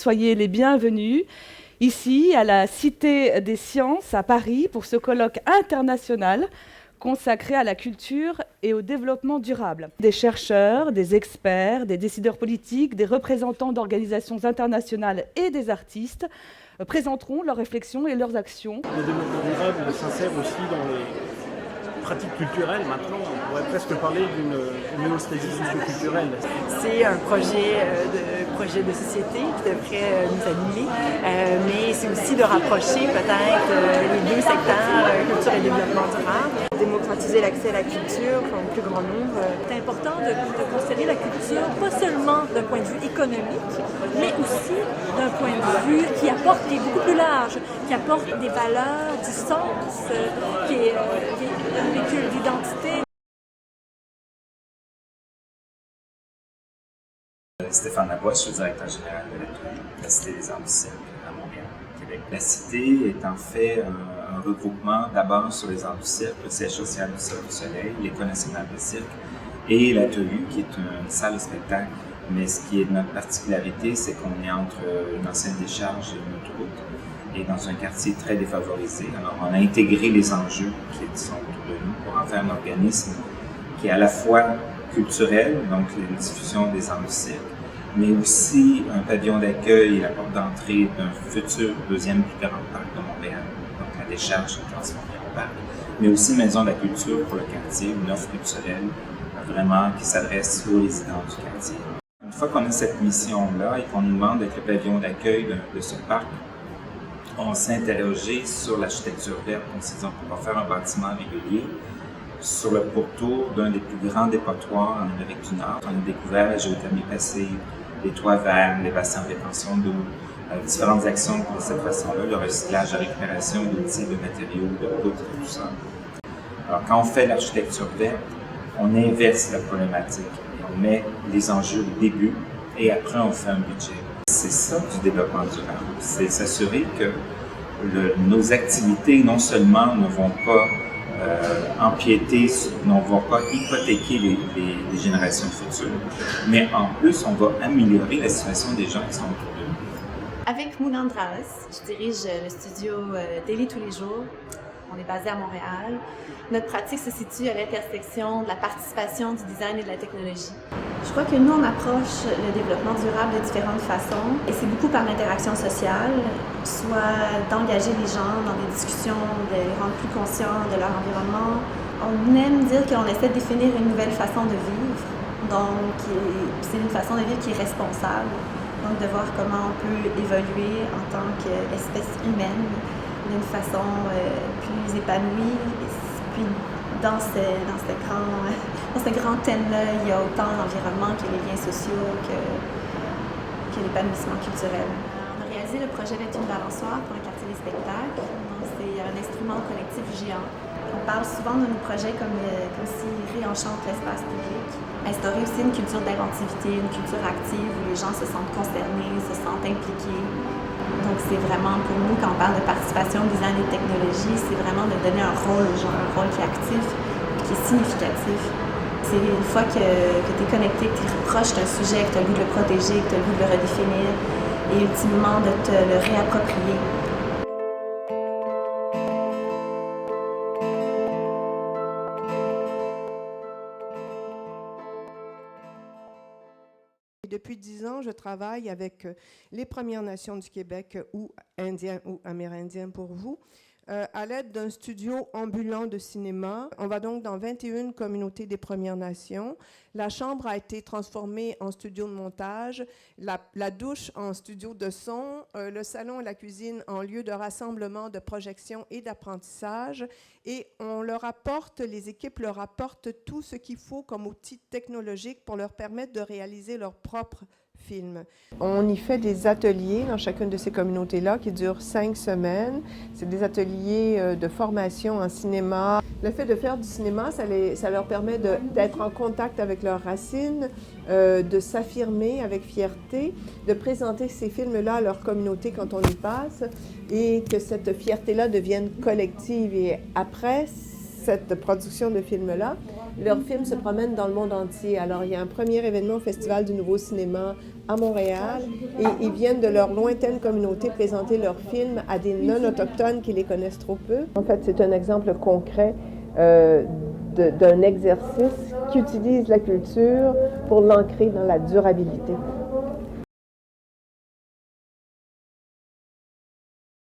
soyez les bienvenus ici à la Cité des Sciences à Paris pour ce colloque international consacré à la culture et au développement durable. Des chercheurs, des experts, des décideurs politiques, des représentants d'organisations internationales et des artistes présenteront leurs réflexions et leurs actions. Le développement durable s'insère aussi dans les pratiques culturelles. Maintenant, on pourrait presque parler d'une néostésie socio-culturelle. C'est un projet de société qui devrait nous animer, mais c'est aussi de rapprocher peut-être les deux secteurs, culture et développement durable. Démocratiser l'accès à la culture pour un plus grand nombre. C'est important de considérer la culture pas seulement d'un point de vue économique, mais aussi d'un point de vue qui apporte, qui est beaucoup plus large, qui apporte des valeurs, du sens, qui est un véhicule d'identité. Stéphane Lavoie, je suis le directeur général de la Cité des Arts du Cirque à Montréal, Québec. La Cité est en fait un regroupement d'abord sur les arts du cirque, le siège social du Cirque du Soleil, l'École nationale de cirque et la TEU, qui est une salle de spectacle. Mais ce qui est notre particularité, c'est qu'on est entre une ancienne décharge et une autoroute et dans un quartier très défavorisé. Alors, on a intégré les enjeux qui sont autour de nous pour en faire un organisme qui est à la fois culturel, donc la diffusion des arts du cirque, mais aussi un pavillon d'accueil et la porte d'entrée d'un futur deuxième plus grand parc de Montréal, donc la décharge qui transforme en parc, mais aussi une maison de la culture pour le quartier, une offre culturelle vraiment qui s'adresse aux résidents du quartier. Une fois qu'on a cette mission-là et qu'on nous demande d'être le pavillon d'accueil de ce parc, on s'est interrogé sur l'architecture verte. On s'est dit, on ne peut pas faire un bâtiment régulier sur le pourtour d'un des plus grands dépotoirs en Amérique du Nord. On a découvert la géothermie passive, les toits verts, les bassins de rétention d'eau, différentes actions de cette façon-là, le recyclage, la récupération d'outils, de matériaux, de poutres, tout ça. Alors, quand on fait l'architecture verte, on inverse la problématique. On met les enjeux au début et après on fait un budget. C'est ça du développement durable. C'est s'assurer que nos activités non seulement ne vont pas empiéter, ne vont pas hypothéquer les générations futures, mais en plus on va améliorer la situation des gens qui sont autour de nous. Avec Moulin Draos, je dirige le studio Daily tous les jours. On est basé à Montréal. Notre pratique se situe à l'intersection de la participation, du design et de la technologie. Je crois que nous, on approche le développement durable de différentes façons. Et c'est beaucoup par l'interaction sociale, soit d'engager les gens dans des discussions, de les rendre plus conscients de leur environnement. On aime dire qu'on essaie de définir une nouvelle façon de vivre. Donc, c'est une façon de vivre qui est responsable. Donc, de voir comment on peut évoluer en tant qu'espèce humaine d'une façon plus épanouie. Puis dans ce grand thème-là, il y a autant l'environnement que les liens sociaux, que l'épanouissement culturel. On a réalisé le projet d'être une balançoire pour un quartier des spectacles. C'est un instrument collectif géant. On parle souvent de nos projets comme s'ils réenchantent l'espace public. Instaurer aussi une culture d'inventivité, une culture active où les gens se sentent concernés, se sentent impliqués. Donc, c'est vraiment, pour nous, quand on parle de participation, design et technologie, c'est vraiment de donner un rôle aux gens, un rôle qui est actif, qui est significatif. C'est une fois que tu es connecté, que tu es proche d'un sujet, que tu as le goût de le protéger, que tu as le goût de le redéfinir, et ultimement de te le réapproprier. Depuis 10 ans, je travaille avec les Premières Nations du Québec ou Indiens ou Amérindiens pour vous, à l'aide d'un studio ambulant de cinéma. On va donc dans 21 communautés des Premières Nations. La chambre a été transformée en studio de montage, la douche en studio de son, le salon et la cuisine en lieu de rassemblement, de projection et d'apprentissage. Et les équipes leur apportent tout ce qu'il faut comme outil technologique pour leur permettre de réaliser leur propre film. On y fait des ateliers dans chacune de ces communautés-là qui durent 5 semaines. C'est des ateliers de formation en cinéma. Le fait de faire du cinéma, ça leur permet d'être en contact avec leurs racines, de s'affirmer avec fierté, de présenter ces films-là à leur communauté quand on y passe et que cette fierté-là devienne collective. Et après, cette production de films-là, leurs films se promènent dans le monde entier. Alors, il y a un premier événement au Festival du Nouveau Cinéma à Montréal et ils viennent de leur lointaine communauté présenter leurs films à des non-autochtones qui les connaissent trop peu. En fait, c'est un exemple concret d'un exercice qui utilise la culture pour l'ancrer dans la durabilité.